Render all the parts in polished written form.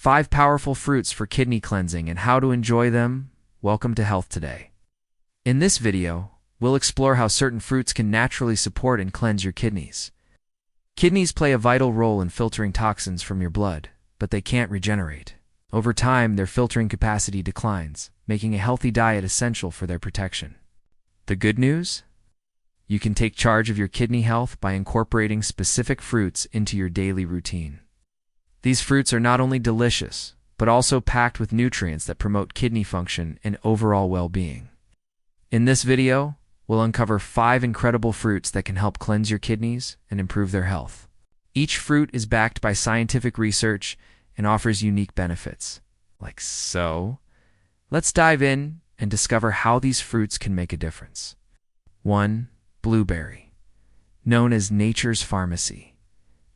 5 powerful fruits for kidney cleansing and how to enjoy them. Welcome to Health Today. In this video, we'll explore how certain fruits can naturally support and cleanse your kidneys. Kidneys play a vital role in filtering toxins from your blood, but they can't regenerate. Over time, their filtering capacity declines, making a healthy diet essential for their protection. The good news? You can take charge of your kidney health by incorporating specific fruits into your daily routine. These fruits are not only delicious, but also packed with nutrients that promote kidney function and overall well-being. In this video, we'll uncover 5 incredible fruits that can help cleanse your kidneys and improve their health. Each fruit is backed by scientific research and offers unique benefits. Like so. Let's dive in and discover how these fruits can make a difference. 1. Blueberry. Known as nature's pharmacy,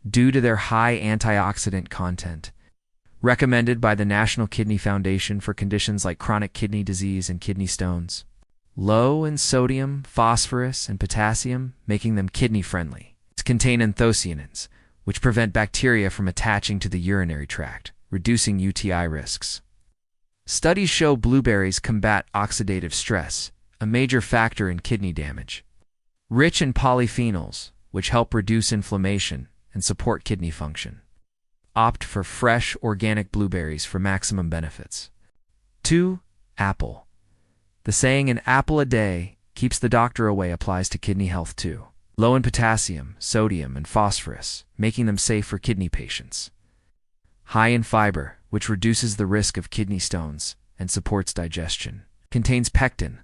due to their high antioxidant content, recommended by the National Kidney Foundation for conditions like chronic kidney disease and kidney stones. Low in sodium, phosphorus, and potassium, making them kidney-friendly. They contain anthocyanins, which prevent bacteria from attaching to the urinary tract, reducing UTI risks. Studies show blueberries combat oxidative stress, a major factor in kidney damage. Rich in polyphenols, which help reduce inflammation and support kidney function. Opt for fresh, organic blueberries for maximum benefits. 2. Apple. The saying, "an apple a day keeps the doctor away," applies to kidney health too. Low in potassium, sodium, and phosphorus, making them safe for kidney patients. High in fiber, which reduces the risk of kidney stones and supports digestion. Contains pectin,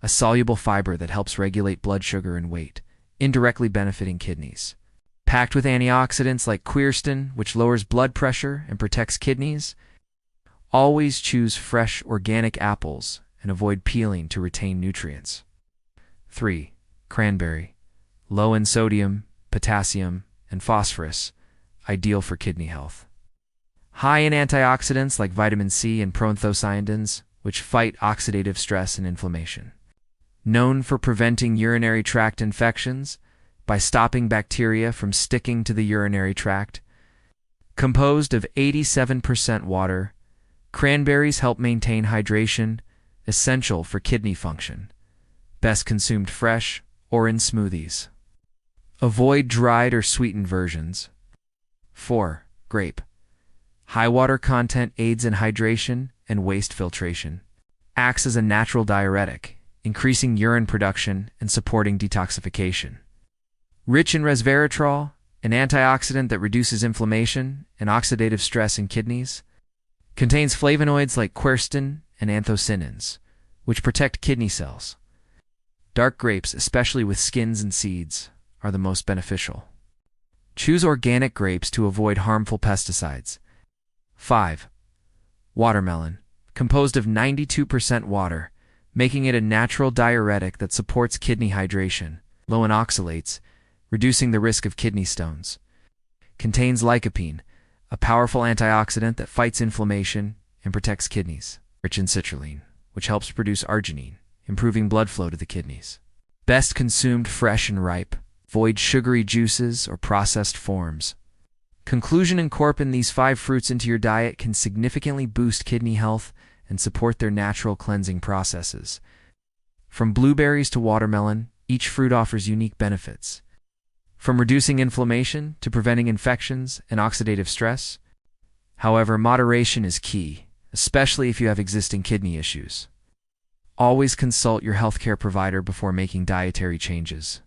a soluble fiber that helps regulate blood sugar and weight, indirectly benefiting kidneys. Packed with antioxidants like quercetin, which lowers blood pressure and protects kidneys. Always choose fresh, organic apples and avoid peeling to retain nutrients. 3. Cranberry. Low in sodium, potassium, and phosphorus, ideal for kidney health. High in antioxidants like vitamin C and proanthocyanins, which fight oxidative stress and inflammation. Known for preventing urinary tract infections by stopping bacteria from sticking to the urinary tract. Composed of 87% water, cranberries help maintain hydration, essential for kidney function. Best consumed fresh or in smoothies. Avoid dried or sweetened versions. 4. Grape. High water content aids in hydration and waste filtration. Acts as a natural diuretic, increasing urine production and supporting detoxification. Rich in resveratrol, an antioxidant that reduces inflammation and oxidative stress in kidneys. Contains flavonoids like quercetin and anthocyanins, which protect kidney cells. Dark grapes, especially with skins and seeds, are the most beneficial. Choose organic grapes to avoid harmful pesticides. 5. Watermelon. Composed of 92% water, making it a natural diuretic that supports kidney hydration. Low in oxalates, reducing the risk of kidney stones. Contains lycopene, a powerful antioxidant that fights inflammation and protects kidneys. Rich in citrulline, which helps produce arginine, improving blood flow to the kidneys. Best consumed fresh and ripe. Avoid sugary juices or processed forms. Conclusion: incorporating these 5 fruits into your diet can significantly boost kidney health and support their natural cleansing processes. From blueberries to watermelon, each fruit offers unique benefits. From reducing inflammation to preventing infections and oxidative stress. However, moderation is key, especially if you have existing kidney issues. Always consult your healthcare provider before making dietary changes.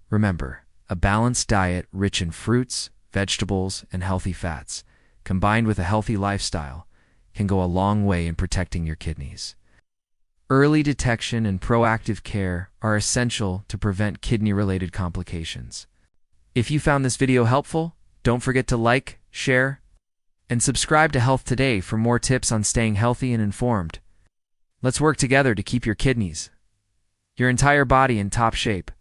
Remember, a balanced diet rich in fruits, vegetables, and healthy fats, combined with a healthy lifestyle, can go a long way in protecting your kidneys. Early detection and proactive care are essential to prevent kidney-related complications. If you found this video helpful, don't forget to like, share, and subscribe to Health Today for more tips on staying healthy and informed. Let's work together to keep your kidneys, your entire body in top shape.